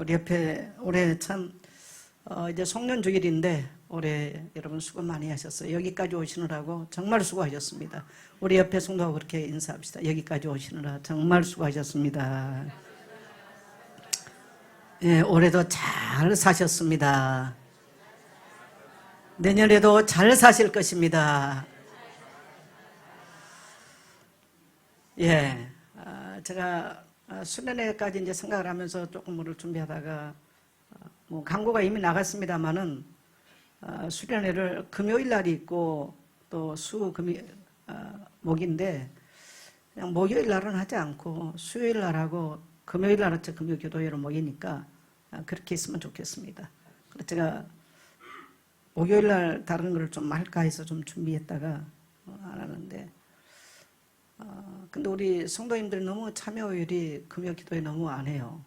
우리 옆에 올해 참 이제 송년주일인데 올해 여러분 수고 많이 하셨어요. 여기까지 오시느라고 정말 수고하셨습니다. 우리 옆에 성도하고 그렇게 인사합시다. 여기까지 오시느라 정말 수고하셨습니다. 예, 올해도 잘 사셨습니다. 내년에도 잘 사실 것입니다. 예, 제가 수련회까지 이제 생각을 하면서 조금 뭐를 준비하다가 뭐 광고가 이미 나갔습니다만은 수련회를 금요일 날이 있고 또 목인데 그냥 목요일 날은 하지 않고 수요일 날하고 금요일 날은 금요 기도회로 모이니까 그렇게 있으면 좋겠습니다. 그래서 제가 목요일 날 다른 걸 좀 할까 해서 좀 준비했다가 안 하는데 근데 우리 성도님들이 너무 참여율이 금요 기도에 너무 안 해요.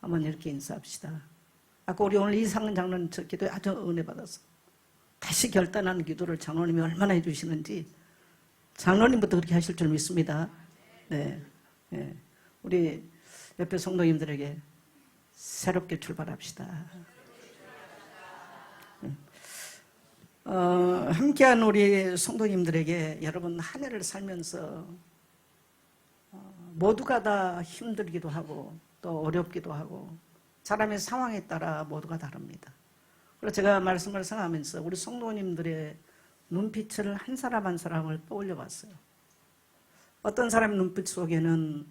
한번 이렇게 인사합시다. 아까 우리 오늘 이상은 장로님 저 기도에 아주 은혜 받았어. 다시 결단하는 기도를 장로님이 얼마나 해주시는지 장로님부터 그렇게 하실 줄 믿습니다. 네, 네. 우리 옆에 성도님들에게 새롭게 출발합시다. 함께한 우리 성도님들에게 여러분 한 해를 살면서 모두가 다 힘들기도 하고 또 어렵기도 하고 사람의 상황에 따라 모두가 다릅니다. 그래서 제가 말씀을 생각하면서 우리 성도님들의 눈빛을 한 사람 한 사람을 떠올려 봤어요. 어떤 사람의 눈빛 속에는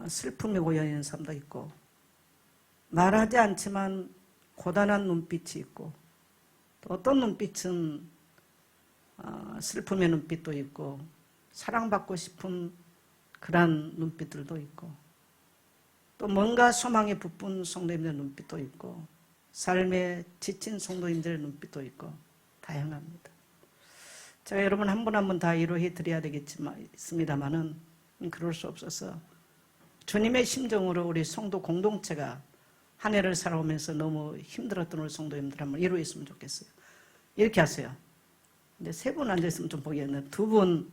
슬픔이 고여있는 사람도 있고 말하지 않지만 고단한 눈빛이 있고 또 어떤 눈빛은 슬픔의 눈빛도 있고 사랑받고 싶은 그런 눈빛들도 있고 또 뭔가 소망에 부푼 성도님들의 눈빛도 있고 삶에 지친 성도님들의 눈빛도 있고 다양합니다. 제가 여러분 한 분 한 분 다 이루해 드려야 되겠습니다만은 그럴 수 없어서 주님의 심정으로 우리 성도 공동체가 한 해를 살아오면서 너무 힘들었던 우리 성도님들 한번 이루었으면 좋겠어요. 이렇게 하세요. 근데 세 분 앉아있으면 좀 보기에는 두 분,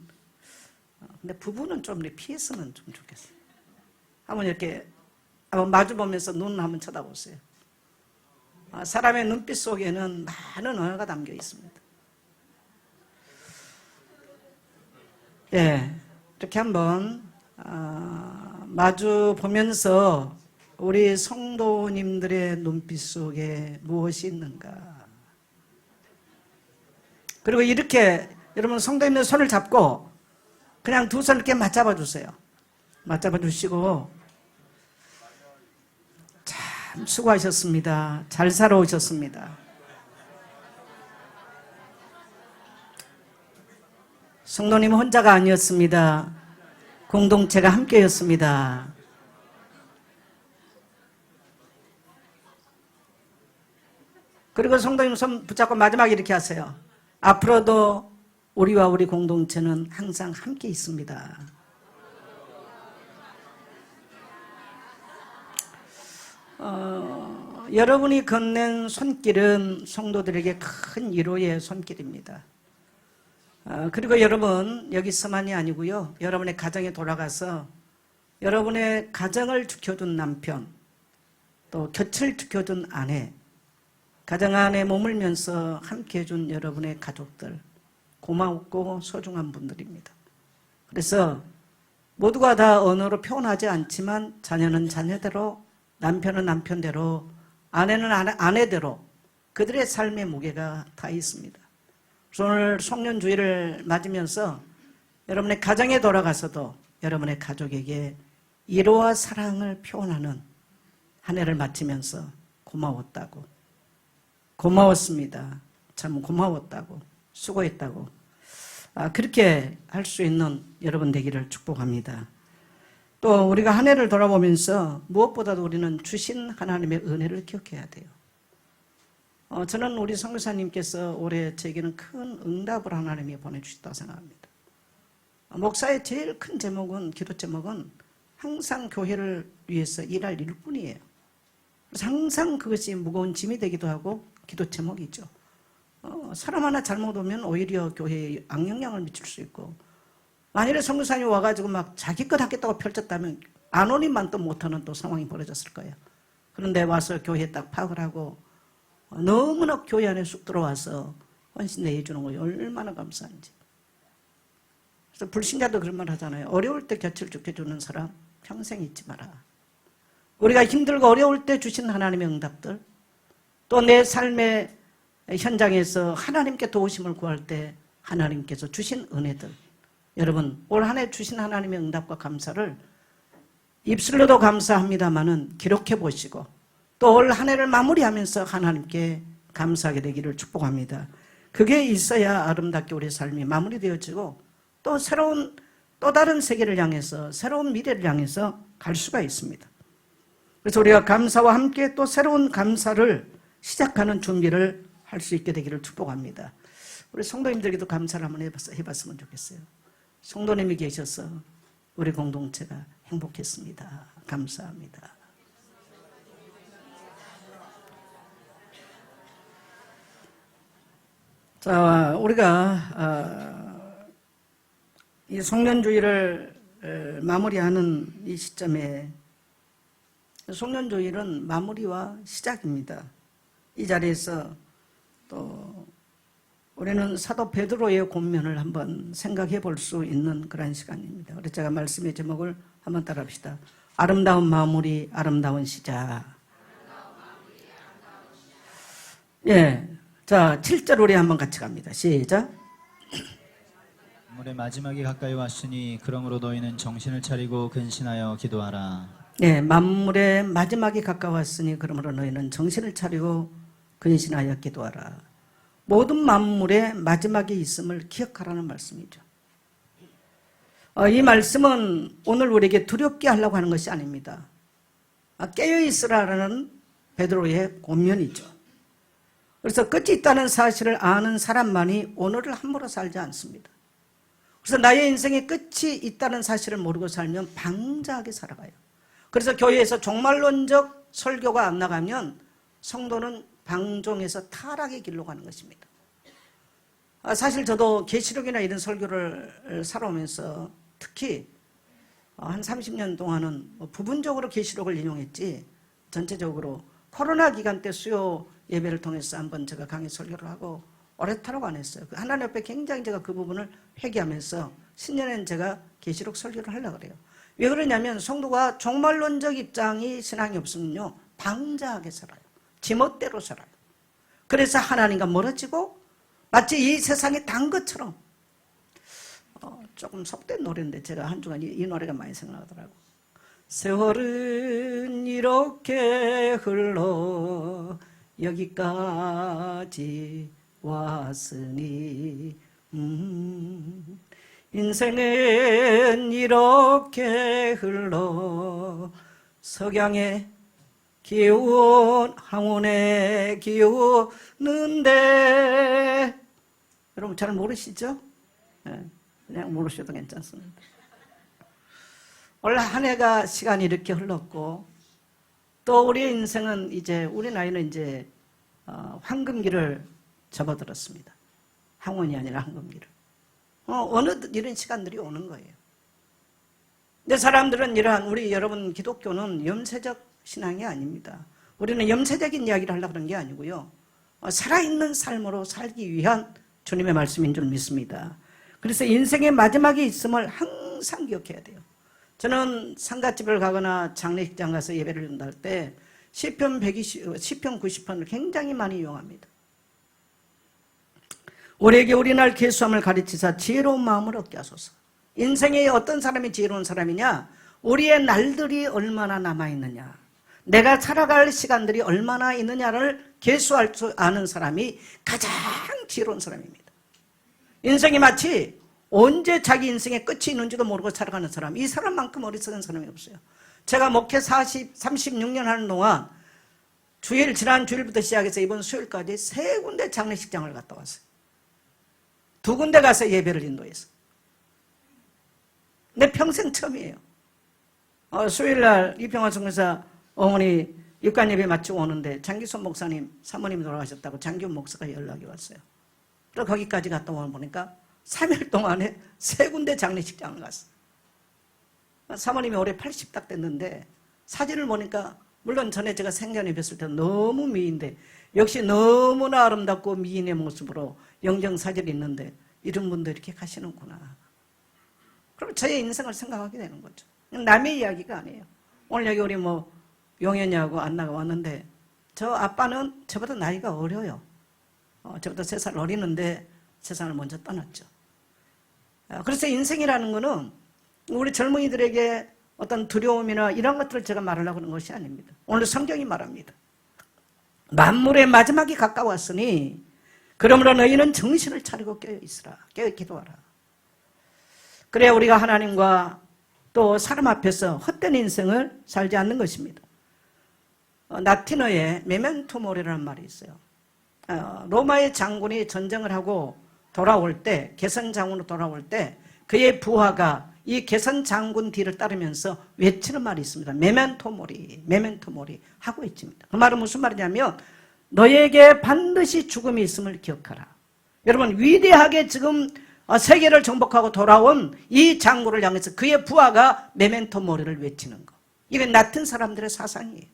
근데 부부는 좀 피했으면 좀 좋겠어요. 한번 이렇게 한번 마주보면서 눈 한번 쳐다보세요. 사람의 눈빛 속에는 많은 언어가 담겨 있습니다. 예, 이렇게 한번 마주 보면서 우리 성도님들의 눈빛 속에 무엇이 있는가? 그리고 이렇게 여러분 성도님들 손을 잡고 그냥 두 손 이렇게 맞잡아 주세요. 맞잡아 주시고 참 수고하셨습니다. 잘 살아오셨습니다. 성도님은 혼자가 아니었습니다. 공동체가 함께였습니다. 그리고 성도님 손 붙잡고 마지막에 이렇게 하세요. 앞으로도 우리와 우리 공동체는 항상 함께 있습니다. 여러분이 건넨 손길은 성도들에게 큰 위로의 손길입니다. 그리고 여러분 여기서만이 아니고요. 여러분의 가정에 돌아가서 여러분의 가정을 지켜준 남편 또 곁을 지켜준 아내 가정 안에 머물면서 함께 해준 여러분의 가족들 고맙고 소중한 분들입니다. 그래서 모두가 다 언어로 표현하지 않지만 자녀는 자녀대로 남편은 남편대로 아내는 아내대로 그들의 삶의 무게가 다 있습니다. 오늘 송년주일을 맞으면서 여러분의 가정에 돌아가서도 여러분의 가족에게 위로와 사랑을 표현하는 한 해를 마치면서 고마웠다고 고마웠습니다. 참 고마웠다고 수고했다고 그렇게 할 수 있는 여러분 되기를 축복합니다. 또 우리가 한 해를 돌아보면서 무엇보다도 우리는 주신 하나님의 은혜를 기억해야 돼요. 저는 우리 선교사님께서 올해 제게는 큰 응답을 하나님이 보내주셨다고 생각합니다. 목사의 제일 큰 제목은 기도 제목은 항상 교회를 위해서 일할 일뿐이에요. 그래서 항상 그것이 무거운 짐이 되기도 하고 기도 제목이죠. 사람 하나 잘못 오면 오히려 교회에 악영향을 미칠 수 있고 만일에 선교사님이 와가지고 막 자기 것 하겠다고 펼쳤다면 아노님만 또 못하는 또 상황이 벌어졌을 거예요. 그런데 와서 교회에 딱 파악을 하고 너무나 교회 안에 쑥 들어와서 헌신 내주는 거예요. 얼마나 감사한지. 그래서 불신자도 그런 말 하잖아요. 어려울 때 곁을 지켜주는 사람 평생 잊지 마라. 우리가 힘들고 어려울 때 주신 하나님의 응답들, 또 내 삶의 현장에서 하나님께 도우심을 구할 때 하나님께서 주신 은혜들, 여러분 올 한 해 주신 하나님의 응답과 감사를 입술로도 감사합니다마는 기록해 보시고 또 올 한 해를 마무리하면서 하나님께 감사하게 되기를 축복합니다. 그게 있어야 아름답게 우리 삶이 마무리되어지고 또 새로운 또 다른 세계를 향해서 새로운 미래를 향해서 갈 수가 있습니다. 그래서 우리가 감사와 함께 또 새로운 감사를 시작하는 준비를 할 수 있게 되기를 축복합니다. 우리 성도님들에게도 감사를 한번 해봤으면 좋겠어요. 성도님이 계셔서 우리 공동체가 행복했습니다. 감사합니다. 자, 우리가 이 송년주일을 마무리하는 이 시점에 송년주일은 마무리와 시작입니다. 이 자리에서 또 우리는 사도 베드로의 권면을 한번 생각해 볼 수 있는 그런 시간입니다. 그래서 제가 말씀의 제목을 한번 따라합시다. 아름다운 마무리, 아름다운 시작. 예. 자, 7절 우리 한번 같이 갑니다. 시작. 만물의 마지막이 가까이 왔으니 그러므로 너희는 정신을 차리고 근신하여 기도하라. 네, 만물의 마지막이 가까웠으니 그러므로 너희는 정신을 차리고 근신하여 기도하라. 모든 만물의 마지막이 있음을 기억하라는 말씀이죠. 이 말씀은 오늘 우리에게 두렵게 하려고 하는 것이 아닙니다. 깨어있으라는 베드로의 권면이죠. 그래서 끝이 있다는 사실을 아는 사람만이 오늘을 함부로 살지 않습니다. 그래서 나의 인생에 끝이 있다는 사실을 모르고 살면 방자하게 살아가요. 그래서 교회에서 종말론적 설교가 안 나가면 성도는 방종에서 타락의 길로 가는 것입니다. 사실 저도 계시록이나 이런 설교를 살아오면서 특히 한 30년 동안은 부분적으로 계시록을 인용했지 전체적으로 코로나 기간 때 수요 예배를 통해서 한번 제가 강의 설교를 하고 오래타라고 안 했어요. 하나님 앞에 굉장히 제가 그 부분을 회개하면서 신년에는 제가 계시록 설교를 하려고 그래요. 왜 그러냐면 성도가 종말론적 입장이 신앙이 없으면요 방자하게 살아요. 지멋대로 살아요. 그래서 하나님과 멀어지고 마치 이 세상에 단 것처럼 조금 속된 노래인데 제가 한 주간 이 노래가 많이 생각나더라고. 세월은 이렇게 흘러 여기까지 왔으니 인생은 이렇게 흘러 석양의 기운 항온에 기우는데 여러분 잘 모르시죠? 네, 그냥 모르셔도 괜찮습니다. 올 한 해가 시간이 이렇게 흘렀고 또 우리의 인생은 이제 우리 나이는 이제 황금기를 접어들었습니다. 항온이 아니라 황금기를. 어느 이런 시간들이 오는 거예요. 근데 사람들은 이러한 우리 여러분 기독교는 염세적 신앙이 아닙니다. 우리는 염세적인 이야기를 하려고 그런 게 아니고요. 살아있는 삶으로 살기 위한 주님의 말씀인 줄 믿습니다. 그래서 인생의 마지막이 있음을 항상 기억해야 돼요. 저는 상가집을 가거나 장례식장 가서 예배를 준다 할 때 시편 90편을 굉장히 많이 이용합니다. 우리에게 우리날 계수함을 가르치사 지혜로운 마음을 얻게 하소서. 인생에 어떤 사람이 지혜로운 사람이냐? 우리의 날들이 얼마나 남아있느냐, 내가 살아갈 시간들이 얼마나 있느냐를 계수할 줄 아는 사람이 가장 지혜로운 사람입니다. 인생이 마치 언제 자기 인생의 끝이 있는지도 모르고 살아가는 사람, 이 사람만큼 어리석은 사람이 없어요. 제가 목회 36년 하는 동안 지난 주일부터 시작해서 이번 수요일까지 3군데 장례식장을 갔다 왔어요. 2군데 가서 예배를 인도했어요. 내 평생 처음이에요. 수요일날 이평화 성교사 어머니 육관예배 마치고 오는데 장기순 목사님 사모님이 돌아가셨다고 장기훈 목사가 연락이 왔어요. 그래서 거기까지 갔다 오면 보니까 3일 동안에 3군데 장례식장을 갔어요. 사모님이 올해 80 딱 됐는데 사진을 보니까 물론 전에 제가 생전에 뵀을 때 너무 미인데 역시 너무나 아름답고 미인의 모습으로 영정사절이 있는데 이런 분도 이렇게 가시는구나. 그럼 저의 인생을 생각하게 되는 거죠. 남의 이야기가 아니에요. 오늘 여기 우리 뭐 용현이하고 안나가 왔는데 저 아빠는 저보다 나이가 어려요. 저보다 3살 어리는데 세상을 먼저 떠났죠. 그래서 인생이라는 거는 우리 젊은이들에게 어떤 두려움이나 이런 것들을 제가 말하려고 하는 것이 아닙니다. 오늘 성경이 말합니다. 만물의 마지막이 가까웠으니 그러므로 너희는 정신을 차리고 깨어있으라. 깨어 기도하라. 그래야 우리가 하나님과 또 사람 앞에서 헛된 인생을 살지 않는 것입니다. 라틴어에 메멘토 모리라는 말이 있어요. 로마의 장군이 전쟁을 하고 돌아올 때, 개선 장군으로 돌아올 때 그의 부하가 이 개선 장군 뒤를 따르면서 외치는 말이 있습니다. 메멘토 모리, 메멘토 모리 하고 있습니다. 그 말은 무슨 말이냐면 너에게 반드시 죽음이 있음을 기억하라. 여러분 위대하게 지금 세계를 정복하고 돌아온 이 장군을 향해서 그의 부하가 메멘토 모리를 외치는 거. 이게 라틴 사람들의 사상이에요.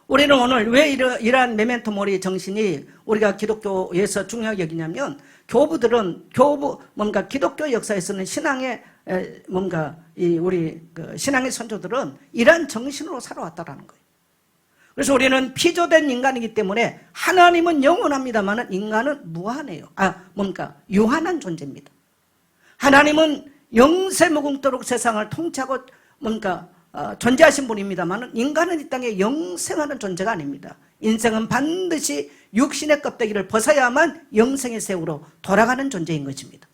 우리는 오늘 왜 이러한 메멘토 모리 정신이 우리가 기독교에서 중요하게 여기냐면 교부들은 뭔가 기독교 역사에서는 신앙의 뭔가 우리 신앙의 선조들은 이러한 정신으로 살아왔다라는 거예요. 그래서 우리는 피조된 인간이기 때문에 하나님은 영원합니다만 인간은 무한해요. 뭔가 유한한 존재입니다. 하나님은 영세무궁토록 세상을 통치하고 뭔가 존재하신 분입니다만 인간은 이 땅에 영생하는 존재가 아닙니다. 인생은 반드시 육신의 껍데기를 벗어야만 영생의 세우로 돌아가는 존재인 것입니다.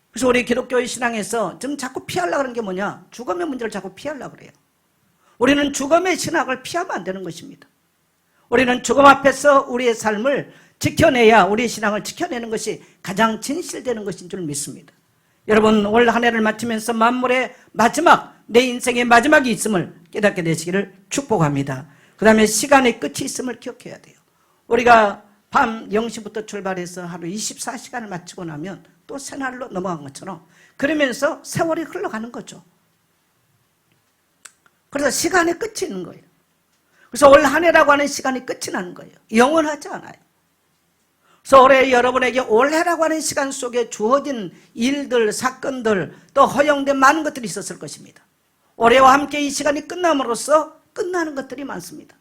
그래서 우리 기독교의 신앙에서 지금 자꾸 피하려고 하는 게 뭐냐? 죽음의 문제를 자꾸 피하려고 그래요. 우리는 죽음의 신학을 피하면 안 되는 것입니다. 우리는 죽음 앞에서 우리의 삶을 지켜내야 우리의 신앙을 지켜내는 것이 가장 진실되는 것인 줄 믿습니다. 여러분 올 한 해를 마치면서 만물의 마지막, 내 인생의 마지막이 있음을 깨닫게 되시기를 축복합니다. 그 다음에 시간의 끝이 있음을 기억해야 돼요. 우리가 밤 0시부터 출발해서 하루 24시간을 마치고 나면 또 새날로 넘어간 것처럼 그러면서 세월이 흘러가는 거죠. 그래서 시간의 끝이 있는 거예요. 그래서 올 한 해라고 하는 시간이 끝이 나는 거예요. 영원하지 않아요. 그래서 올해 여러분에게 올해라고 하는 시간 속에 주어진 일들, 사건들, 또 허용된 많은 것들이 있었을 것입니다. 올해와 함께 이 시간이 끝남으로써 끝나는 것들이 많습니다.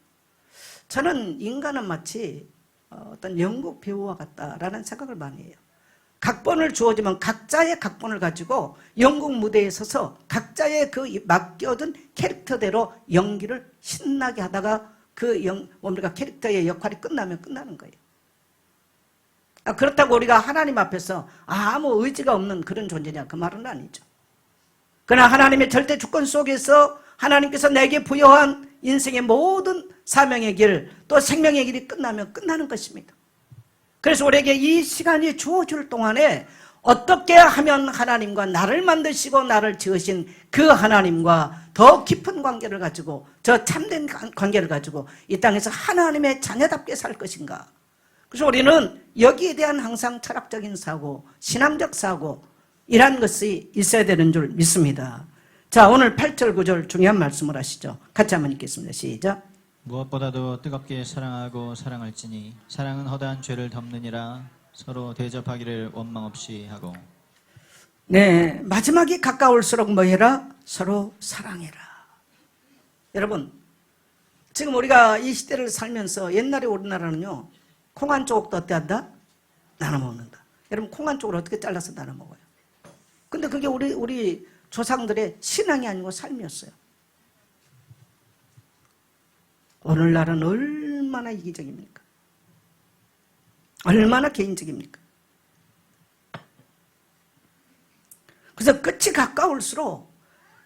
저는 인간은 마치 어떤 연극 배우와 같다라는 생각을 많이 해요. 각본을 주어지면 각자의 각본을 가지고 연극 무대에 서서 각자의 그 맡겨둔 캐릭터대로 연기를 신나게 하다가 뭔가 캐릭터의 역할이 끝나면 끝나는 거예요. 그렇다고 우리가 하나님 앞에서 아무 의지가 없는 그런 존재냐, 그 말은 아니죠. 그러나 하나님의 절대 주권 속에서 하나님께서 내게 부여한 인생의 모든 사명의 길, 또 생명의 길이 끝나면 끝나는 것입니다. 그래서 우리에게 이 시간이 주어질 동안에 어떻게 하면 하나님과 나를 만드시고 나를 지으신 그 하나님과 더 깊은 관계를 가지고, 저 참된 관계를 가지고 이 땅에서 하나님의 자녀답게 살 것인가. 그래서 우리는 여기에 대한 항상 철학적인 사고, 신앙적 사고, 이런 것이 있어야 되는 줄 믿습니다. 자, 오늘 8절 9절 중요한 말씀을 하시죠. 같이 한번 읽겠습니다. 시작. 무엇보다도 뜨겁게 사랑하고 사랑할지니 사랑은 허다한 죄를 덮느니라. 서로 대접하기를 원망 없이 하고. 네, 마지막이 가까울수록 뭐 해라? 서로 사랑해라. 여러분, 지금 우리가 이 시대를 살면서 옛날에 우리나라는요, 콩 한 쪽도 어때 한다? 나눠 먹는다. 여러분, 콩 한 쪽을 어떻게 잘라서 나눠 먹어요? 근데 그게 우리 조상들의 신앙이 아니고 삶이었어요. 오늘날은 얼마나 이기적입니까? 얼마나 개인적입니까? 그래서 끝이 가까울수록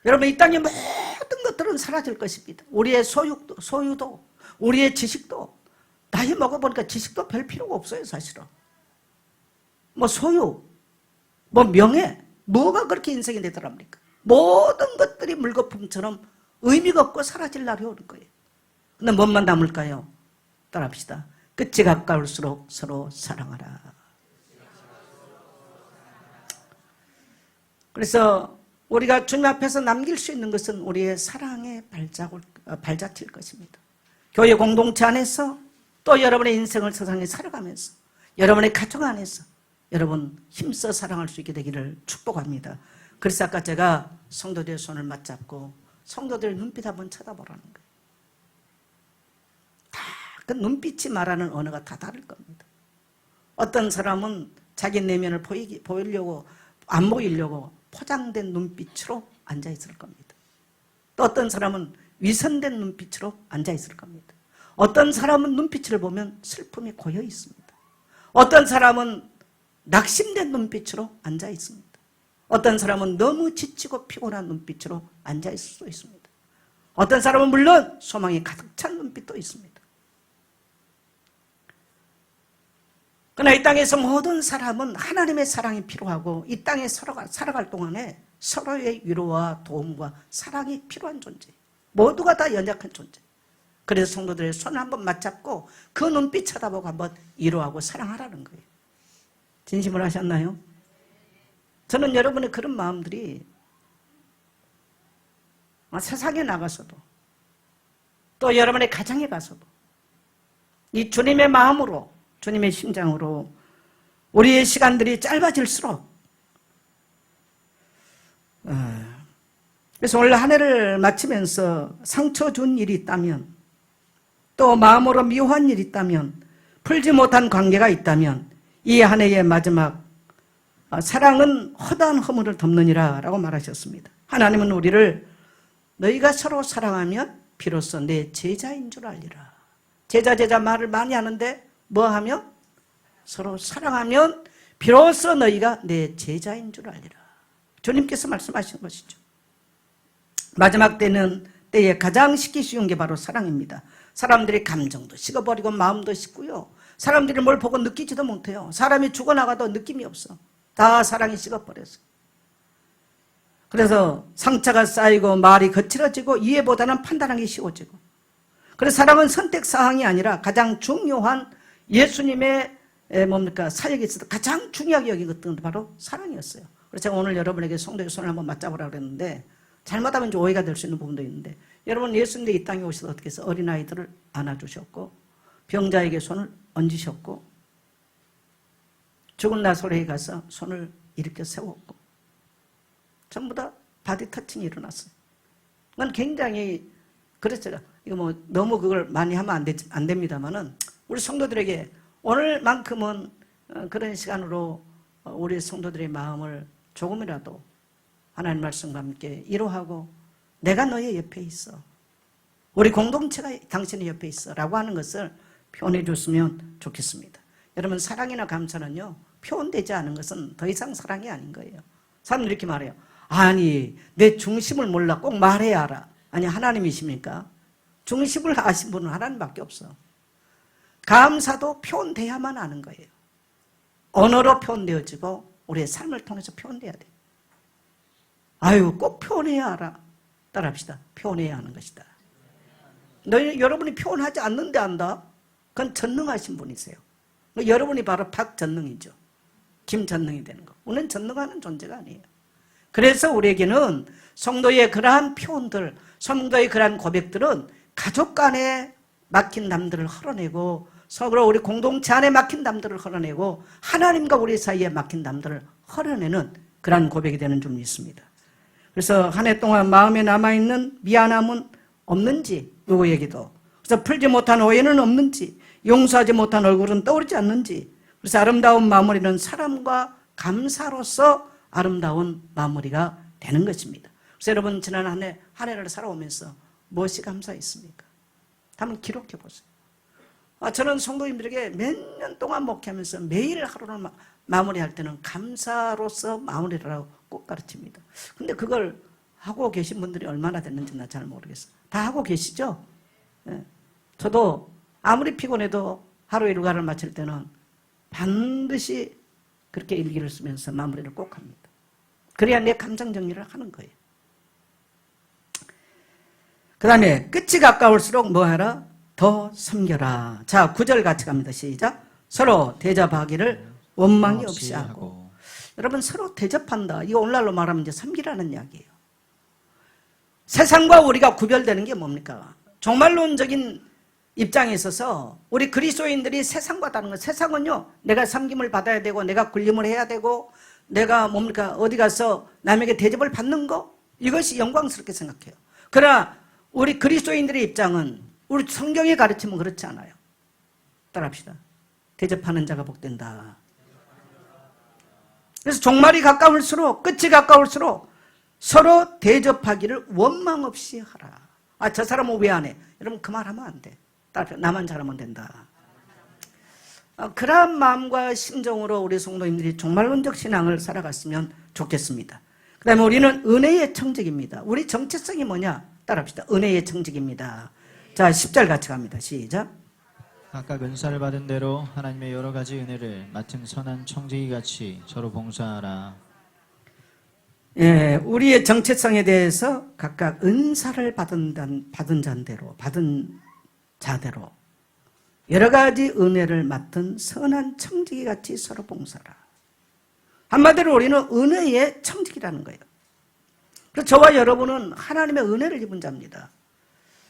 여러분 이 땅의 모든 것들은 사라질 것입니다. 우리의 소유도, 우리의 지식도, 나이 먹어보니까 지식도 별 필요가 없어요, 사실은. 뭐 소유, 뭐 명예, 뭐가 그렇게 인생이 되더랍니까? 모든 것들이 물거품처럼 의미가 없고 사라질 날이 오는 거예요. 근데 뭔만 남을까요? 따라합시다. 끝이 가까울수록 서로 사랑하라. 그래서 우리가 주님 앞에서 남길 수 있는 것은 우리의 사랑의 발자취일 것입니다. 교회 공동체 안에서 또 여러분의 인생을 세상에 살아가면서 여러분의 가정 안에서 여러분 힘써 사랑할 수 있게 되기를 축복합니다. 그래서 아까 제가 성도들의 손을 맞잡고 성도들의 눈빛 한번 쳐다보라는 거예요. 다 그 눈빛이 말하는 언어가 다 다를 겁니다. 어떤 사람은 자기 내면을 보이려고 안 보이려고 포장된 눈빛으로 앉아있을 겁니다. 또 어떤 사람은 위선된 눈빛으로 앉아있을 겁니다. 어떤 사람은 눈빛을 보면 슬픔이 고여 있습니다. 어떤 사람은 낙심된 눈빛으로 앉아있습니다. 어떤 사람은 너무 지치고 피곤한 눈빛으로 앉아있을 수도 있습니다. 어떤 사람은 물론 소망이 가득 찬 눈빛도 있습니다. 그러나 이 땅에서 모든 사람은 하나님의 사랑이 필요하고 이 땅에 살아갈 동안에 서로의 위로와 도움과 사랑이 필요한 존재. 모두가 다 연약한 존재. 그래서 성도들의 손을 한번 맞잡고 그 눈빛 쳐다보고 한번 위로하고 사랑하라는 거예요. 진심으로 하셨나요? 저는 여러분의 그런 마음들이 세상에 나가서도 또 여러분의 가정에 가서도 이 주님의 마음으로 주님의 심장으로 우리의 시간들이 짧아질수록 그래서 오늘 한 해를 마치면서 상처 준 일이 있다면 또 마음으로 미워한 일이 있다면 풀지 못한 관계가 있다면 이 한 해의 마지막 사랑은 허다한 허물을 덮느니라 라고 말하셨습니다. 하나님은 우리를 너희가 서로 사랑하면 비로소 내 제자인 줄 알리라. 제자 말을 많이 하는데 뭐 하며? 서로 사랑하면 비로소 너희가 내 제자인 줄 알리라. 주님께서 말씀하신 것이죠. 마지막 때에 가장 식기 쉬운 게 바로 사랑입니다. 사람들이 감정도 식어버리고 마음도 식고요. 사람들이 뭘 보고 느끼지도 못해요. 사람이 죽어나가도 느낌이 없어. 다 사랑이 식어버렸어요. 그래서 상처가 쌓이고 말이 거칠어지고 이해보다는 판단하기 쉬워지고, 그래서 사랑은 선택사항이 아니라 가장 중요한 예수님의 사역에 있어서 가장 중요하게 여긴 것은 바로 사랑이었어요. 그래서 제가 오늘 여러분에게 성도의 손을 한번 맞잡으라고 그랬는데 잘못하면 좀 오해가 될 수 있는 부분도 있는데, 여러분 예수님이 이 땅에 오셔서 어떻게 해서 어린아이들을 안아주셨고 병자에게 손을 얹으셨고 죽은 나사로에게 가서 손을 일으켜 세웠고 전부 다 바디 터칭이 일어났어요. 그건 굉장히 그랬어요. 이거 뭐 너무 그걸 많이 하면 안 됩니다만은 우리 성도들에게 오늘만큼은 그런 시간으로 우리 성도들의 마음을 조금이라도 하나님 말씀과 함께 위로하고 내가 너의 옆에 있어. 우리 공동체가 당신의 옆에 있어 라고 하는 것을 표현해 줬으면 좋겠습니다. 여러분 사랑이나 감사는요 표현되지 않은 것은 더 이상 사랑이 아닌 거예요. 사람들이 이렇게 말해요. 아니 내 중심을 몰라 꼭 말해야 알아. 아니 하나님이십니까? 중심을 아신 분은 하나님밖에 없어. 감사도 표현돼야만 하는 거예요. 언어로 표현되어지고 우리의 삶을 통해서 표현돼야 돼. 아유 꼭 표현해야 알아. 따라합시다. 표현해야 하는 것이다. 여러분이 표현하지 않는데 안다? 그건 전능하신 분이세요. 여러분이 바로 박전능이죠. 김전능이 되는 거. 우리는 전능하는 존재가 아니에요. 그래서 우리에게는 성도의 그러한 표현들, 성도의 그러한 고백들은 가족 간에 막힌 담들을 헐어내고 서로 우리 공동체 안에 막힌 담들을 헐어내고 하나님과 우리 사이에 막힌 담들을 헐어내는 그러한 고백이 되는 줄 믿습니다. 그래서 한 해 동안 마음에 남아있는 미안함은 없는지 요거 얘기도, 그래서 풀지 못한 오해는 없는지, 용서하지 못한 얼굴은 떠오르지 않는지, 그래서 아름다운 마무리는 사랑과 감사로서 아름다운 마무리가 되는 것입니다. 그래서 여러분 지난 한 해를 살아오면서 무엇이 감사했습니까? 한번 기록해 보세요. 저는 성도님들에게 몇 년 동안 목회하면서 매일 하루를 마무리할 때는 감사로서 마무리라고 꼭 가르칩니다. 근데 그걸 하고 계신 분들이 얼마나 됐는지 나 잘 모르겠어요. 다 하고 계시죠? 예. 저도 아무리 피곤해도 하루 일과를 마칠 때는 반드시 그렇게 일기를 쓰면서 마무리를 꼭 합니다. 그래야 내 감정 정리를 하는 거예요. 그 다음에 끝이 가까울수록 뭐하라? 더 섬겨라. 자, 9절 같이 갑니다. 시작. 서로 대접하기를 원망이 없이 하고. 여러분 서로 대접한다. 이거 오늘날로 말하면 이제 섬기라는 이야기예요. 세상과 우리가 구별되는 게 뭡니까? 종말론적인 입장에 있어서 우리 그리스도인들이 세상과 다른 것. 세상은요, 내가 섬김을 받아야 되고 내가 군림을 해야 되고 내가 뭡니까? 어디 가서 남에게 대접을 받는 거, 이것이 영광스럽게 생각해요. 그러나 우리 그리스도인들의 입장은 우리 성경의 가르침은 그렇지 않아요. 따라합시다. 대접하는 자가 복된다. 그래서 종말이 가까울수록, 끝이 가까울수록 서로 대접하기를 원망 없이 하라. 아, 저 사람은 왜 안 해? 여러분 그 말 하면 안 돼. 나만 잘하면 된다. 그러한 마음과 심정으로 우리 성도님들이 종말론적 신앙을 살아갔으면 좋겠습니다. 그 다음에 우리는 은혜의 청직입니다. 우리 정체성이 뭐냐? 따라합시다. 은혜의 청직입니다. 자, 10절 같이 갑니다. 시작. 각각 은사를 받은 대로 하나님의 여러 가지 은혜를 맡은 선한 청지기 같이 서로 봉사하라. 예, 우리의 정체성에 대해서 각각 은사를 받은 자대로 여러 가지 은혜를 맡은 선한 청지기 같이 서로 봉사라. 한마디로 우리는 은혜의 청지기라는 거예요. 그래서 저와 여러분은 하나님의 은혜를 입은 자입니다.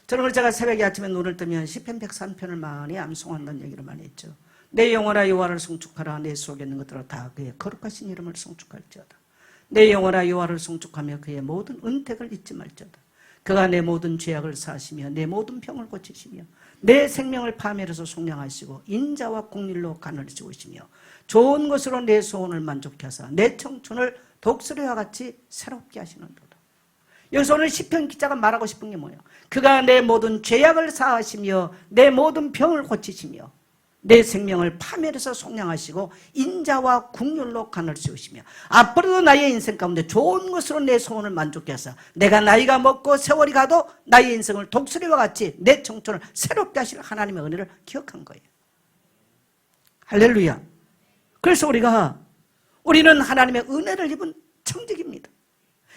저는 제가 새벽에 아침에 눈을 뜨면 시편 103편을 많이 암송한다는 얘기를 많이 했죠. 내 영혼아 여호와를 송축하라. 내 속에 있는 것들아 다 그의 거룩하신 이름을 송축할지어다. 내 영혼아 여호와를 송축하며 그의 모든 은택을 잊지 말지어다. 그가 내 모든 죄악을 사하시며 내 모든 병을 고치시며 내 생명을 파멸해서 속량하시고 인자와 공일로 간을 지우시며 좋은 것으로 내 소원을 만족케 하사 내 청춘을 독수리와 같이 새롭게 하시는도다. 여기서 오늘 시편 기자가 말하고 싶은 게 뭐예요? 그가 내 모든 죄악을 사하시며 내 모든 병을 고치시며 내 생명을 파멸해서 속량하시고 인자와 국률로 간을 씌우시며 앞으로도 나의 인생 가운데 좋은 것으로 내 소원을 만족케 하사 내가 나이가 먹고 세월이 가도 나의 인생을 독수리와 같이 내 청춘을 새롭게 하실 하나님의 은혜를 기억한 거예요. 할렐루야. 그래서 우리는 하나님의 은혜를 입은 청직입니다.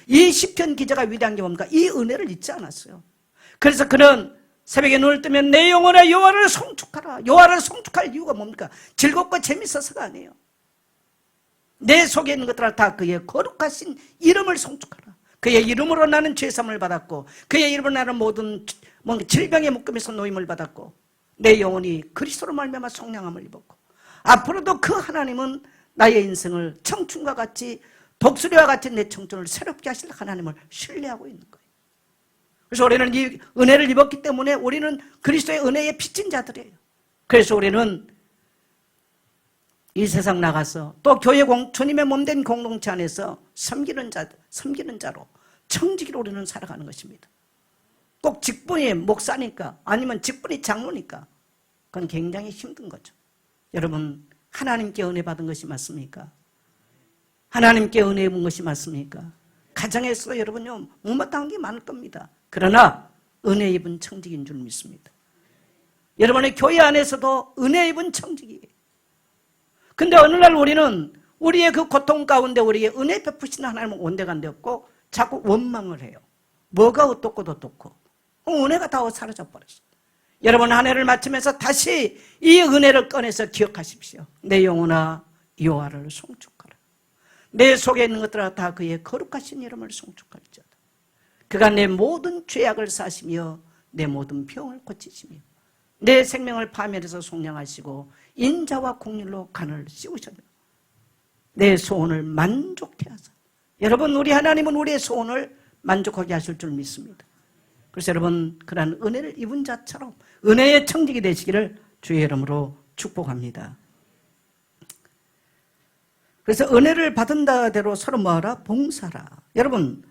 이 시편 기자가 위대한 게 뭡니까? 이 은혜를 잊지 않았어요. 그래서 그는 새벽에 눈을 뜨면 내 영혼아 여호와를 송축하라. 여호와를 송축할 이유가 뭡니까? 즐겁고 재밌어서가 아니에요. 내 속에 있는 것들을 다 그의 거룩하신 이름을 송축하라. 그의 이름으로 나는 죄사함을 받았고 그의 이름으로 나는 모든 질병의 묶음에서 노임을 받았고 내 영혼이 그리스도로 말미암아 속량함을 입었고 앞으로도 그 하나님은 나의 인생을 청춘과 같이 독수리와 같이 내 청춘을 새롭게 하실 하나님을 신뢰하고 있는 거예요. 그래서 우리는 이 은혜를 입었기 때문에 우리는 그리스도의 은혜에 빚진 자들이에요. 그래서 우리는 이 세상 나가서 또 교회 주님의 몸된 공동체 안에서 섬기는 자로 청지기로 우리는 살아가는 것입니다. 꼭 직분이 목사니까 아니면 직분이 장로니까 그건 굉장히 힘든 거죠. 여러분 하나님께 은혜 받은 것이 맞습니까? 하나님께 은혜 입은 것이 맞습니까? 가정에서 여러분요 못마땅한 게 많을 겁니다. 그러나 은혜 입은 청직인 줄 믿습니다. 여러분의 교회 안에서도 은혜 입은 청직이에요. 근데 어느 날 우리는 우리의 그 고통 가운데 우리의 은혜 베푸시는 하나님은 온데간데 없고 자꾸 원망을 해요. 뭐가 어떻고 은혜가 다 사라져 버렸어요. 여러분 한 해를 마치면서 다시 이 은혜를 꺼내서 기억하십시오. 내 영혼아 여호와를 송축하라. 내 속에 있는 것들아 다 그의 거룩하신 이름을 송축할지어다. 그가 내 모든 죄악을 사시며 내 모든 병을 고치시며 내 생명을 파멸해서 속량하시고 인자와 공률로 간을 씌우셨다. 내 소원을 만족케 하사. 여러분 우리 하나님은 우리의 소원을 만족하게 하실 줄 믿습니다. 그래서 여러분 그러한 은혜를 입은 자처럼 은혜의 청직이 되시기를 주의 이름으로 축복합니다. 그래서 은혜를 받은 대로 서로 뭐하라? 봉사라. 여러분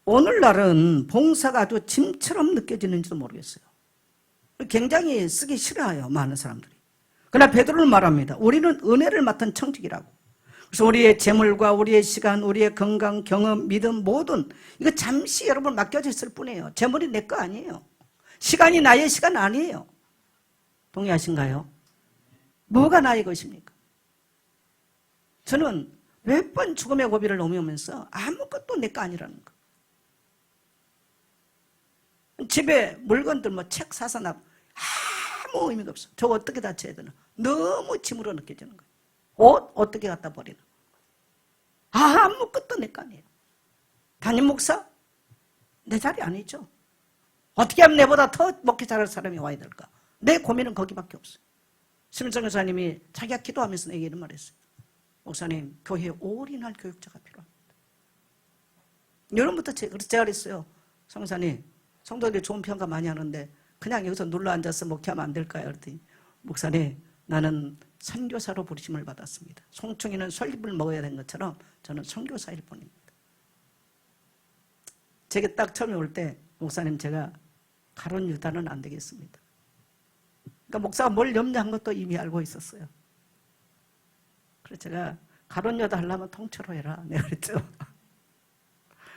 오늘날은 봉사가 아주 짐처럼 느껴지는지도 모르겠어요. 굉장히 쓰기 싫어해요 많은 사람들이. 그러나 베드로는 말합니다. 우리는 은혜를 맡은 청직이라고. 그래서 우리의 재물과 우리의 시간, 우리의 건강, 경험, 믿음 모든 이거 잠시 여러분 맡겨져 있을 뿐이에요. 재물이 내 거 아니에요. 시간이 나의 시간 아니에요. 동의하신가요? 뭐가 나의 것입니까? 저는 몇 번 죽음의 고비를 넘으면서 아무것도 내 거 아니라는 거. 집에 물건들 책 사서 나 아무 의미가 없어. 저거 어떻게 다 쳐야 되나? 너무 짐으로 느껴지는 거예요. 옷 어떻게 갖다 버리나? 아무것도 내 거 아니에요. 담임 목사? 내 자리 아니죠. 어떻게 하면 내보다 더 목회 잘할 사람이 와야 될까? 내 고민은 거기밖에 없어요. 심일성 교사님이 자기가 기도하면서 내게 이런 말을 했어요. 목사님, 교회에 올인할 교육자가 필요합니다. 여러분부터 제가 그랬어요. 성사님, 성도들이 좋은 평가 많이 하는데 그냥 여기서 눌러 앉아서 목회하면 안 될까요? 그랬더니 목사님, 나는 선교사로 부르심을 받았습니다. 송충이는 설립을 먹어야 되는 것처럼 저는 선교사일 뿐입니다. 제게 딱 처음에 올 때 목사님, 제가 가론 유다는 안 되겠습니다. 그러니까 목사가 뭘 염려한 것도 이미 알고 있었어요. 그래서 제가 가론 유다 하려면 통째로 해라. 내가 그랬죠.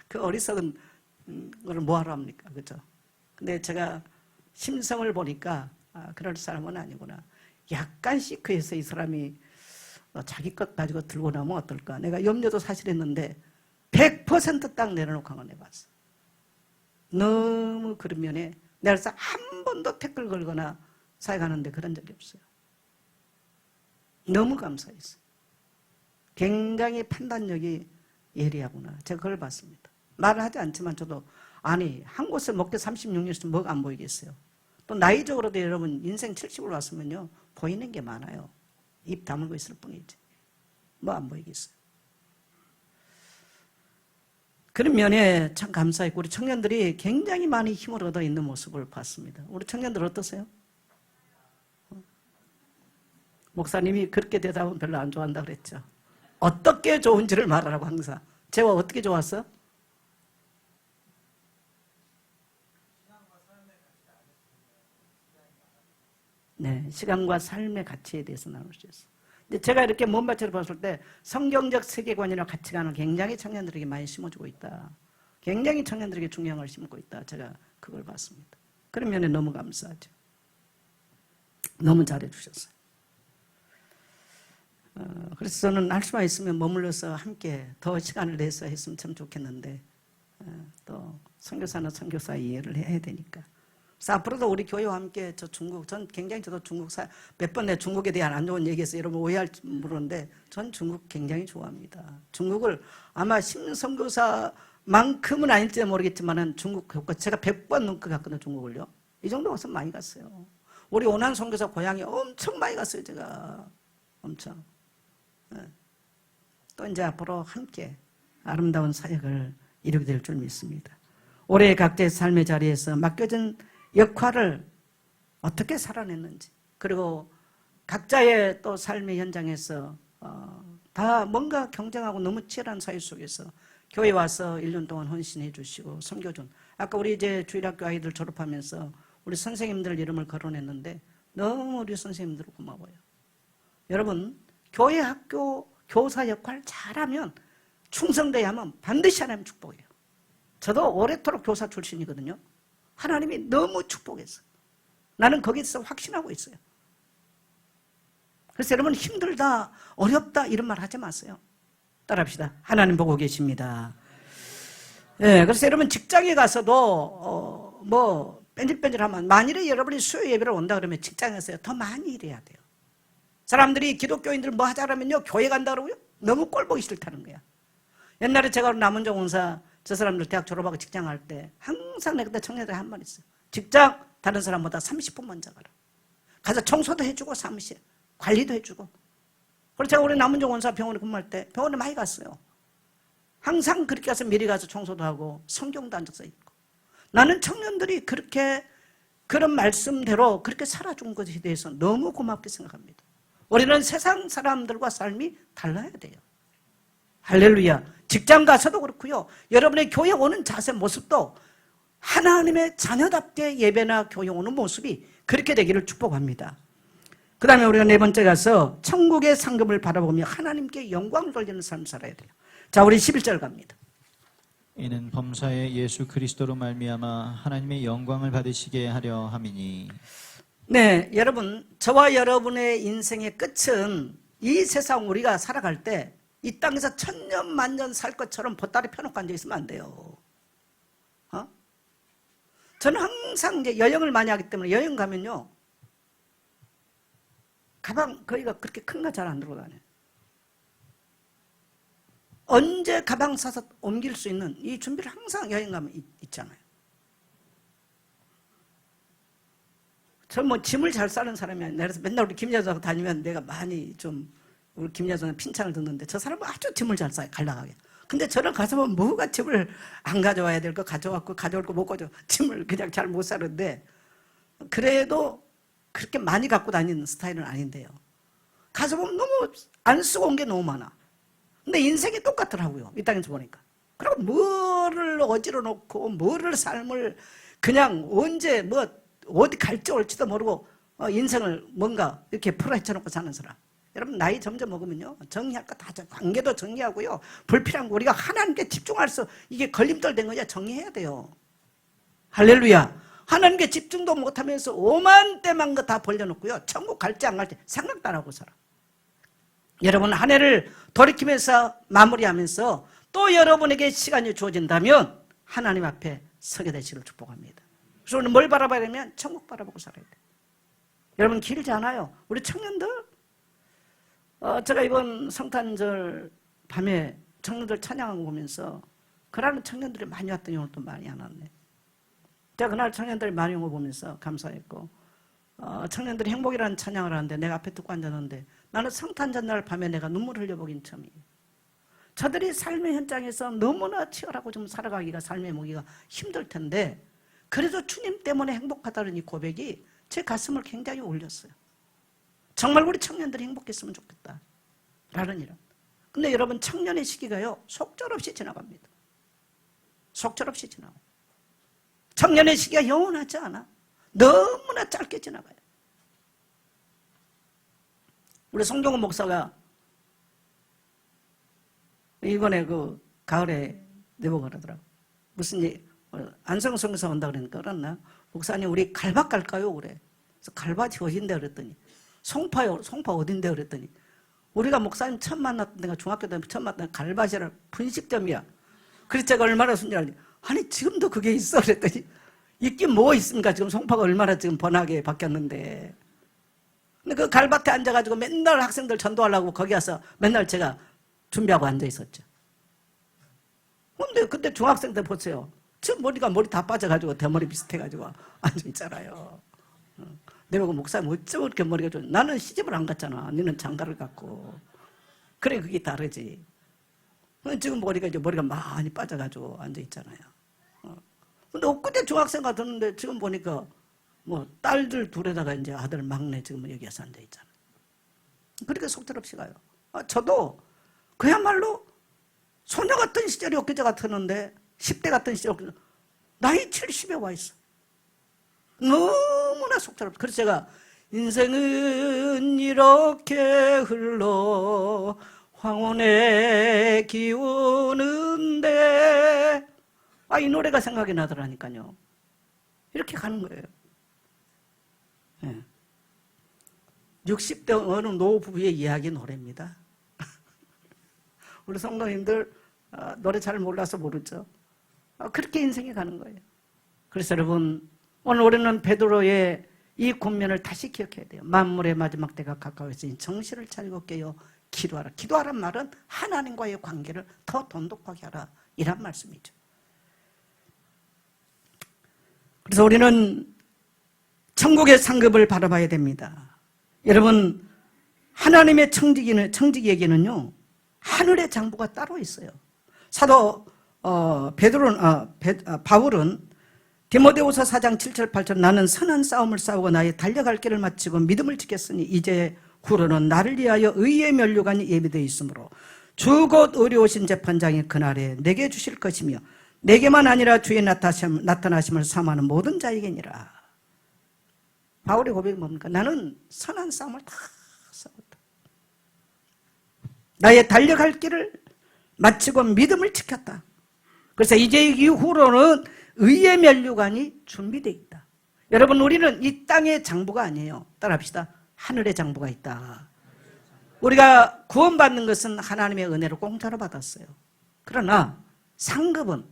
그 어리석은 걸 뭐하러 합니까? 그죠? 근데 제가 심성을 보니까 그럴 사람은 아니구나. 약간씩 그래서 이 사람이 자기 것 가지고 들고 나면 어떨까? 내가 염려도 사실 했는데 100% 딱 내려놓고 한번 해봤어. 너무 그런 면에 내가 그래서 한 번도 댓글 걸거나 사역하는데 그런 적이 없어요. 너무 감사했어요. 굉장히 판단력이 예리하구나. 제가 그걸 봤습니다. 말을 하지 않지만 저도 아니 한 곳을 먹게 36년씩 뭐가 안 보이겠어요. 또 나이적으로도 여러분 인생 70을 왔으면요 보이는 게 많아요. 입 다물고 있을 뿐이지 뭐 안 보이겠어요. 그런 면에 참 감사했고 우리 청년들이 굉장히 많이 힘을 얻어 있는 모습을 봤습니다. 우리 청년들 어떠세요? 목사님이 그렇게 대답은 별로 안 좋아한다 그랬죠. 어떻게 좋은지를 말하라고 항상. 제가 어떻게 좋았어? 네, 시간과 삶의 가치에 대해서 나누셨어요. 근데 제가 이렇게 먼발치를 봤을 때 성경적 세계관이나 가치관을 굉장히 청년들에게 많이 심어주고 있다. 굉장히 청년들에게 중요한 걸 심고 있다. 제가 그걸 봤습니다. 그런 면에 너무 감사하죠. 너무 잘해주셨어요. 그래서 저는 할 수만 있으면 머물러서 함께 더 시간을 내서 했으면 참 좋겠는데 또 선교사나 선교사 이해를 해야 되니까. 그래서 앞으로도 우리 교회와 함께 전 굉장히 저도 중국 몇 번 내 중국에 대한 안 좋은 얘기해서 여러분 오해할지 모르는데 전 중국 굉장히 좋아합니다. 중국을 아마 심선교사만큼은 아닐지 모르겠지만은 중국 제가 100번 넘게 갔거든요. 중국을요. 이 정도 가서 많이 갔어요. 우리 오난 선교사 고향에 엄청 많이 갔어요. 제가 엄청. 또 이제 앞으로 함께 아름다운 사역을 이루게 될 줄 믿습니다. 올해 각자의 삶의 자리에서 맡겨진 역할을 어떻게 살아냈는지 그리고 각자의 또 삶의 현장에서 다 뭔가 경쟁하고 너무 치열한 사회 속에서 교회 와서 1년 동안 헌신해 주시고 섬겨준 아까 우리 이제 주일학교 아이들 졸업하면서 우리 선생님들 이름을 거론했는데 너무 우리 선생님들 고마워요. 여러분 교회 학교 교사 역할 잘하면 충성돼야 하면 반드시 하나님 축복해요. 저도 오래도록 교사 출신이거든요. 하나님이 너무 축복했어요. 나는 거기서 확신하고 있어요. 그래서 여러분 힘들다 어렵다 이런 말 하지 마세요. 따라합시다. 하나님 보고 계십니다. 그래서 여러분 직장에 가서도 뭐 뺀질뺀질하면 만일에 여러분이 수요 예배를 온다 그러면 직장에서 더 많이 일해야 돼요. 사람들이 기독교인들 뭐 하자 그러면요 교회 간다 그러고요 너무 꼴 보기 싫다는 거야. 옛날에 제가 남은정 원사 저 사람들 대학 졸업하고 직장 갈 때 항상 내가 그때 청년들이 한 말 있어요. 직장 다른 사람보다 30분 먼저 가라. 가서 청소도 해주고 사무실 관리도 해주고. 그래서 제가 우리 남은정 원사 병원에 근무할 때 병원에 많이 갔어요. 항상 그렇게 가서 미리 가서 청소도 하고 성경도 앉아서 읽고. 나는 청년들이 그렇게 그런 말씀대로 그렇게 살아준 것에 대해서 너무 고맙게 생각합니다. 우리는 세상 사람들과 삶이 달라야 돼요. 할렐루야. 직장 가서도 그렇고요. 여러분의 교회 오는 자세 모습도 하나님의 자녀답게 예배나 교회 오는 모습이 그렇게 되기를 축복합니다. 그 다음에 우리가 네 번째 가서 천국의 상급을 바라보며 하나님께 영광을 돌리는 삶을 살아야 돼요. 자, 우리 11절 갑니다. 이는 범사의 예수 그리스도로 말미암아 하나님의 영광을 받으시게 하려 함이니. 네, 여러분 저와 여러분의 인생의 끝은 이 세상 우리가 살아갈 때 이 땅에서 천년 만년 살 것처럼 보따리 펴놓고 앉아 있으면 안 돼요. 저는 항상 이제 여행을 많이 하기 때문에 여행 가면요 가방 거기가 그렇게 큰 거 잘 안 들고 다녀요. 언제 가방 사서 옮길 수 있는 이 준비를 항상 여행 가면 있잖아요. 저 뭐 짐을 잘 싸는 사람이 아니라 맨날 우리 김 여사하고 다니면 내가 많이 좀 우리 김 여사는 핀찬을 듣는데 저 사람은 아주 짐을 잘 싸요. 갈라가게. 근데 저는 가서 보면 뭐가 짐을 안 가져와야 될 거 가져왔고 가져올 거 못 가져 짐을 그냥 잘 못 싸는데 그래도 그렇게 많이 갖고 다니는 스타일은 아닌데요. 가서 보면 너무 안 쓰고 온 게 너무 많아. 근데 인생이 똑같더라고요. 이 땅에서 보니까. 그리고 뭐를 어지러 놓고 뭐를 삶을 그냥 언제 뭐 어디 갈지 올지도 모르고 인생을 뭔가 이렇게 풀어헤쳐놓고 사는 사람. 여러분 나이 점점 먹으면요 정리할 거 다 관계도 정리하고요 불필요한 거 우리가 하나님께 집중할 수 이게 걸림돌 된 거냐 정리해야 돼요. 할렐루야. 하나님께 집중도 못하면서 오만 때만 거 다 벌려놓고요 천국 갈지 안 갈지 생각도 안 하고 살아. 여러분 한 해를 돌이키면서 마무리하면서 또 여러분에게 시간이 주어진다면 하나님 앞에 서게 되시길 축복합니다. 그래서 우리는 뭘 바라봐야 되면 천국 바라보고 살아야 돼요. 여러분 길지 않아요. 우리 청년들 제가 이번 성탄절 밤에 청년들 찬양하고 보면서 그날은 청년들이 많이 왔더니 오늘 또 많이 안 왔네. 제가 그날 청년들이 많이 온 거 보면서 감사했고 청년들이 행복이라는 찬양을 하는데 내가 앞에 듣고 앉았는데 나는 성탄절 날 밤에 내가 눈물 흘려보긴 처음이에요. 저들이 삶의 현장에서 너무나 치열하고 좀 살아가기가 삶의 먹기가 힘들 텐데 그래도 주님 때문에 행복하다는 이 고백이 제 가슴을 굉장히 울렸어요. 정말 우리 청년들이 행복했으면 좋겠다 라는 이런. 근데 여러분 청년의 시기가요 속절없이 지나갑니다. 속절없이 지나고 청년의 시기가 영원하지 않아. 너무나 짧게 지나가요. 우리 송종훈 목사가 이번에 그 가을에 내보고 그러더라고. 무슨 안성성에서 온다 그러니까 그랬나? 목사님 우리 갈박 갈까요? 그래. 그래서 갈밭이 어딘데 그랬더니 송파요. 송파 어딘데 그랬더니 우리가 목사님 처음 만났던 데가 중학교 때 처음 만났던 갈밭이라 분식점이야. 그래서 제가 얼마나 순진하니 아니 지금도 그게 있어 그랬더니 있긴 뭐 있습니까? 지금 송파가 얼마나 지금 번하게 바뀌었는데. 근데 그 갈밭에 앉아가지고 맨날 학생들 전도하려고 거기 와서 맨날 제가 준비하고 앉아 있었죠. 근데 그때 중학생 때 보세요. 지금 머리가 머리 다 빠져가지고 대머리 비슷해가지고 앉아 있잖아요. 내가 목사님 어쩌고 그렇게 머리가 좋아. 나는 시집을 안 갔잖아. 너는 장가를 갔고. 그래 그게 다르지. 지금 머리가 많이 빠져가지고 앉아 있잖아요. 근데 엊그제 중학생 같았는데 지금 보니까 뭐 딸들 둘에다가 이제 아들 막내 지금 여기 와서 앉아 있잖아요. 그렇게 속절없이 가요. 저도 그야말로 소녀 같은 시절이 엊그제 같았는데 10대 같은 시절 나이 70에 와 있어. 너무나 속절없어. 그래서 제가 인생은 이렇게 흘러 황혼에 기우는데 이 노래가 생각이 나더라니까요. 이렇게 가는 거예요. 네. 60대 어느 노부부의 이야기 노래입니다. 우리 성도님들 노래 잘 몰라서 모르죠. 그렇게 인생이 가는 거예요. 그래서 여러분 오늘 우리는 베드로의 이 권면을 다시 기억해야 돼요. 만물의 마지막 때가 가까워졌으니 정신을 차리고 깨어 기도하라. 기도하란 말은 하나님과의 관계를 더 돈독하게 하라 이란 말씀이죠. 그래서 우리는 천국의 상급을 바라봐야 됩니다. 여러분 하나님의 청지기에게는요 하늘의 장부가 따로 있어요. 사도 바울은 디모데후서 4장 7절 8절 나는 선한 싸움을 싸우고 나의 달려갈 길을 마치고 믿음을 지켰으니 이제 후로는 나를 위하여 의의 면류관이 예비되어 있으므로 주 곧 의로우신 재판장이 그날에 내게 주실 것이며 내게만 아니라 주의 나타나심을 사모하는 모든 자에게니라. 바울의 고백이 뭡니까? 나는 선한 싸움을 다 싸웠다. 나의 달려갈 길을 마치고 믿음을 지켰다. 그래서 이제 이후로는 의의 면류관이 준비되어 있다. 여러분 우리는 이 땅의 장부가 아니에요. 따라합시다. 하늘의 장부가 있다. 우리가 구원받는 것은 하나님의 은혜로 공짜로 받았어요. 그러나 상급은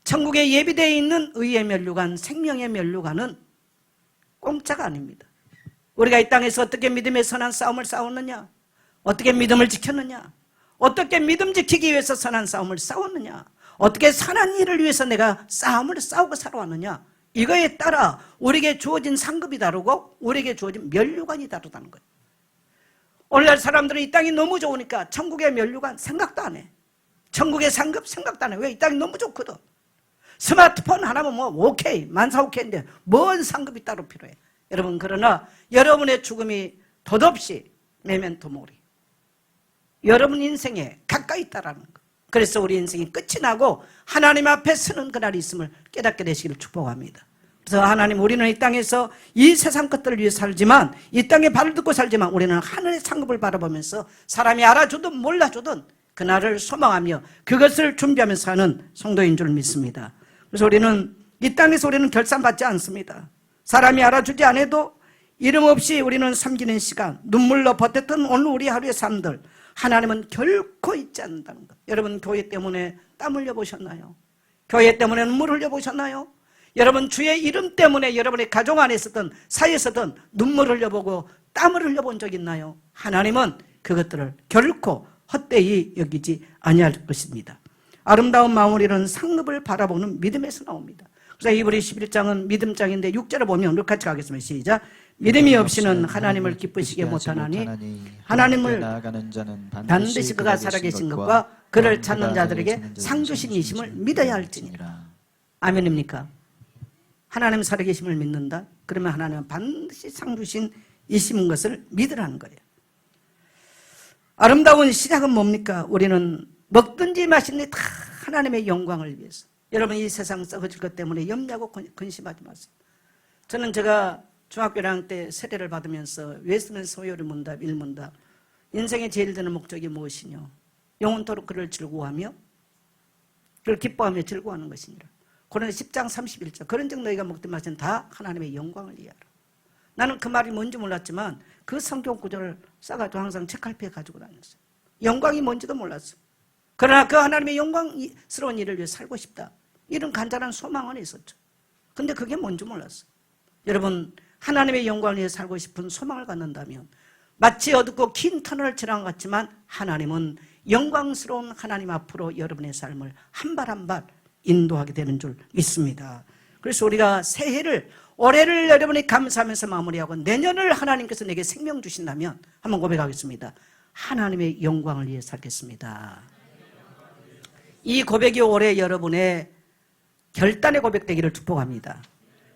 천국에 예비되어 있는 의의 면류관, 생명의 면류관은 공짜가 아닙니다. 우리가 이 땅에서 어떻게 믿음의 선한 싸움을 싸웠느냐, 어떻게 믿음을 지켰느냐, 어떻게 믿음 지키기 위해서 선한 싸움을 싸웠느냐, 어떻게 선한 일을 위해서 내가 싸움을 싸우고 살아왔느냐, 이거에 따라 우리에게 주어진 상급이 다르고 우리에게 주어진 면류관이 다르다는 거예요. 오늘날 사람들은 이 땅이 너무 좋으니까 천국의 면류관 생각도 안 해. 천국의 상급 생각도 안 해. 왜? 이 땅이 너무 좋거든. 스마트폰 하나면 뭐 오케이, 만사 오케이인데 뭔 상급이 따로 필요해. 여러분, 그러나 여러분의 죽음이 덧없이 메멘토 모리, 여러분 인생에 가까이 있다라는 거. 그래서 우리 인생이 끝이 나고 하나님 앞에 서는 그날이 있음을 깨닫게 되시기를 축복합니다. 그래서 하나님, 우리는 이 땅에서 이 세상 것들을 위해 살지만, 이 땅에 발을 딛고 살지만 우리는 하늘의 상급을 바라보면서 사람이 알아주든 몰라주든 그날을 소망하며 그것을 준비하면서 사는 성도인 줄 믿습니다. 그래서 우리는 이 땅에서 우리는 결산받지 않습니다. 사람이 알아주지 않아도 이름 없이 우리는 섬기는 시간, 눈물로 버텼던 오늘 우리 하루의 삶들, 하나님은 결코 잊지 않는다는 것. 여러분, 교회 때문에 땀 흘려보셨나요? 교회 때문에 눈물 흘려보셨나요? 여러분, 주의 이름 때문에 여러분의 가정 안에 있었던 사이에서든 눈물 흘려보고 땀을 흘려본 적 있나요? 하나님은 그것들을 결코 헛되이 여기지 아니할 것입니다. 아름다운 마무리는 상급을 바라보는 믿음에서 나옵니다. 그래서 이브리 11장은 믿음장인데 6절을 보면 우리 같이 가겠습니다. 시작. 믿음이 없이는 하나님을 기쁘시게 못하나니 하나님을 나아가는 자는 반드시 그가 살아계신 것과 그를 찾는 자들에게 상 주신 이심을 믿어야 할지니라. 아멘입니까? 하나님 살아계심을 믿는다? 그러면 하나님은 반드시 상 주신 이심인 것을 믿으라는 거예요. 아름다운 시작은 뭡니까? 우리는 먹든지 마시든지 다 하나님의 영광을 위해서. 여러분, 이 세상 썩어질 것 때문에 염려하고 근심하지 마세요. 저는 제가 중학교 1학년 때 세례를 받으면서 웨스트민스터 소요리 문답, 일문답, 인생의 제일 드는 목적이 무엇이냐, 영원토록 그를 즐거워하며 그를 기뻐하며 즐거워하는 것이니라. 고린도 10장 31절, 그런즉 너희가 먹든 마시든 다 하나님의 영광을 위하라. 나는 그 말이 뭔지 몰랐지만 그 성경 구절을 싸가지고 항상 책갈피에 가지고 다녔어요. 영광이 뭔지도 몰랐어요. 그러나 그 하나님의 영광스러운 일을 위해 살고 싶다, 이런 간절한 소망은 있었죠. 근데 그게 뭔지 몰랐어요. 여러분, 하나님의 영광을 위해 살고 싶은 소망을 갖는다면 마치 어둡고 긴 터널을 지나간 것 같지만 하나님은 영광스러운 하나님 앞으로 여러분의 삶을 한 발 한 발 인도하게 되는 줄 믿습니다. 그래서 우리가 새해를, 올해를 여러분이 감사하면서 마무리하고 내년을 하나님께서 내게 생명 주신다면 한번 고백하겠습니다. 하나님의 영광을 위해 살겠습니다. 이 고백이 올해 여러분의 결단의 고백되기를 축복합니다.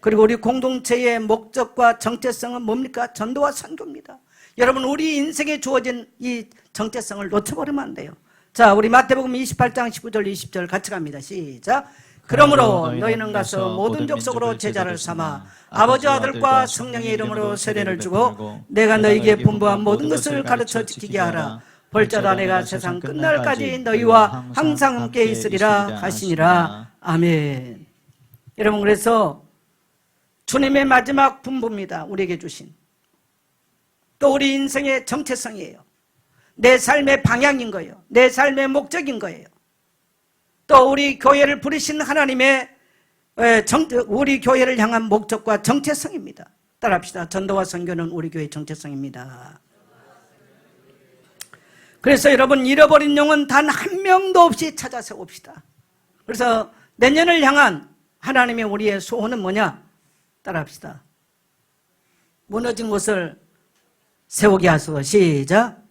그리고 우리 공동체의 목적과 정체성은 뭡니까? 전도와 선교입니다. 여러분, 우리 인생에 주어진 이 정체성을 놓쳐버리면 안 돼요. 자, 우리 마태복음 28장 19절 20절 같이 갑니다. 시작. 그러므로 너희는 가서 모든 족속으로 제자를 삼아 아버지와 아들과 성령의 이름으로 세례를 주고 내가 너희에게 분부한 모든 것을 가르쳐 지키게 하라. 볼자다 내가 세상 끝날까지 너희와 항상 함께 있으리라 하시니라. 아멘. 여러분, 그래서 주님의 마지막 분부입니다. 우리에게 주신. 또 우리 인생의 정체성이에요. 내 삶의 방향인 거예요. 내 삶의 목적인 거예요. 또 우리 교회를 부르신 하나님의 우리 교회를 향한 목적과 정체성입니다. 따라합시다. 전도와 선교는 우리 교회의 정체성입니다. 그래서 여러분, 잃어버린 영혼 단 한 명도 없이 찾아 세웁시다. 그래서 내년을 향한 하나님의 우리의 소원은 뭐냐? 따라합시다. 무너진 곳을 세우게 하소서. 시작.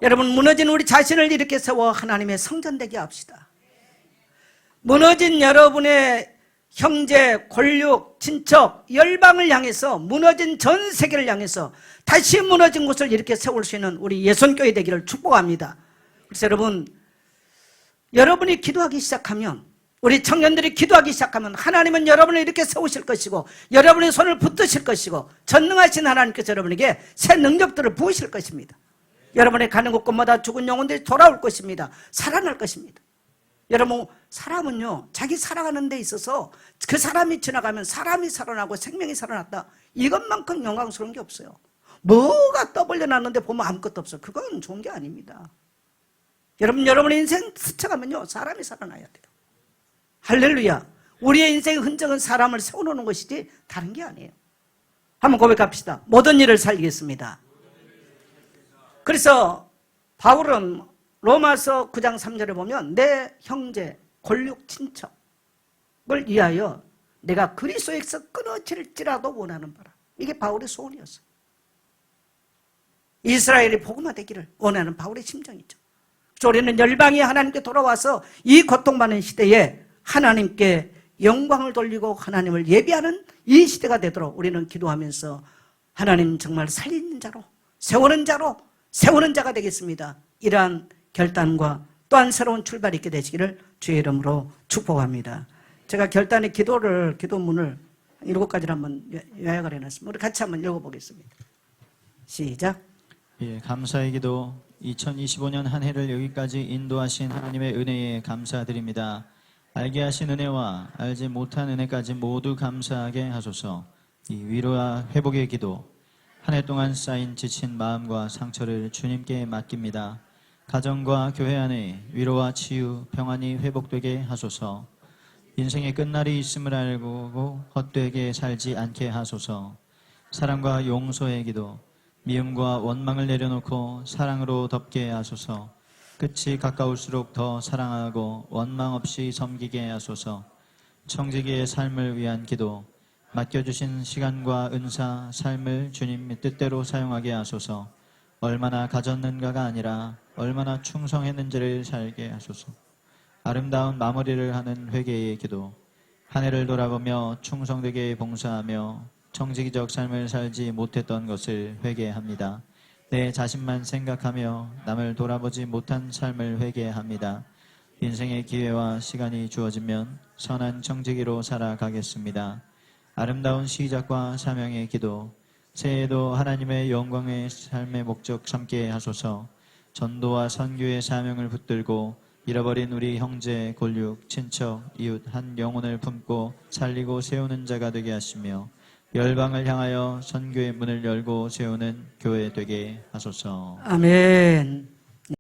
여러분, 무너진 우리 자신을 이렇게 세워 하나님의 성전 되게 합시다. 무너진 여러분의 형제, 권력, 친척, 열방을 향해서, 무너진 전 세계를 향해서 다시 무너진 곳을 이렇게 세울 수 있는 우리 예선교회 되기를 축복합니다. 그래서 여러분이 기도하기 시작하면, 우리 청년들이 기도하기 시작하면 하나님은 여러분을 이렇게 세우실 것이고 여러분의 손을 붙드실 것이고 전능하신 하나님께서 여러분에게 새 능력들을 부으실 것입니다. 여러분의 가는 곳곳마다 죽은 영혼들이 돌아올 것입니다. 살아날 것입니다. 여러분, 사람은요, 자기 살아가는 데 있어서 그 사람이 지나가면 사람이 살아나고 생명이 살아났다, 이것만큼 영광스러운 게 없어요. 뭐가 떠벌려 놨는데 보면 아무것도 없어요. 그건 좋은 게 아닙니다. 여러분의 인생 스쳐가면요, 사람이 살아나야 돼요. 할렐루야. 우리의 인생의 흔적은 사람을 세워놓는 것이지 다른 게 아니에요. 한번 고백합시다. 모든 일을 살리겠습니다. 그래서 바울은 로마서 9장 3절에 보면 내 형제 골육 친척을 위하여 내가 그리스도에서 끊어질지라도 원하는 바라. 이게 바울의 소원이었어요. 이스라엘이 복음화되기를 원하는 바울의 심정이죠. 그래서 우리는 열방이 하나님께 돌아와서 이 고통받는 시대에 하나님께 영광을 돌리고 하나님을 예배하는 이 시대가 되도록 우리는 기도하면서 하나님 정말 살리는 자로 세우는 자가 되겠습니다. 이러한 결단과 또한 새로운 출발이 있게 되시기를 주의 이름으로 축복합니다. 제가 결단의 기도문을 7가지를 한번 요약을 해놨습니다. 우리 같이 한번 읽어보겠습니다. 시작. 예, 감사의 기도. 2025년 한 해를 여기까지 인도하신 하나님의 은혜에 감사드립니다. 알게 하신 은혜와 알지 못한 은혜까지 모두 감사하게 하소서. 이 위로와 회복의 기도. 한 해 동안 쌓인 지친 마음과 상처를 주님께 맡깁니다. 가정과 교회 안에 위로와 치유, 평안이 회복되게 하소서. 인생의 끝날이 있음을 알고 헛되게 살지 않게 하소서. 사랑과 용서의 기도. 미움과 원망을 내려놓고 사랑으로 덮게 하소서. 끝이 가까울수록 더 사랑하고 원망 없이 섬기게 하소서. 청지기의 삶을 위한 기도. 맡겨주신 시간과 은사, 삶을 주님 뜻대로 사용하게 하소서. 얼마나 가졌는가가 아니라 얼마나 충성했는지를 살게 하소서. 아름다운 마무리를 하는 회개의 기도. 한 해를 돌아보며 충성되게 봉사하며 청지기적 삶을 살지 못했던 것을 회개합니다. 내 자신만 생각하며 남을 돌아보지 못한 삶을 회개합니다. 인생의 기회와 시간이 주어지면 선한 청지기로 살아가겠습니다. 아름다운 시작과 사명의 기도. 새해에도 하나님의 영광의 삶의 목적 삼게 하소서. 전도와 선교의 사명을 붙들고 잃어버린 우리 형제, 골육, 친척, 이웃 한 영혼을 품고 살리고 세우는 자가 되게 하시며 열방을 향하여 선교의 문을 열고 세우는 교회 되게 하소서. 아멘.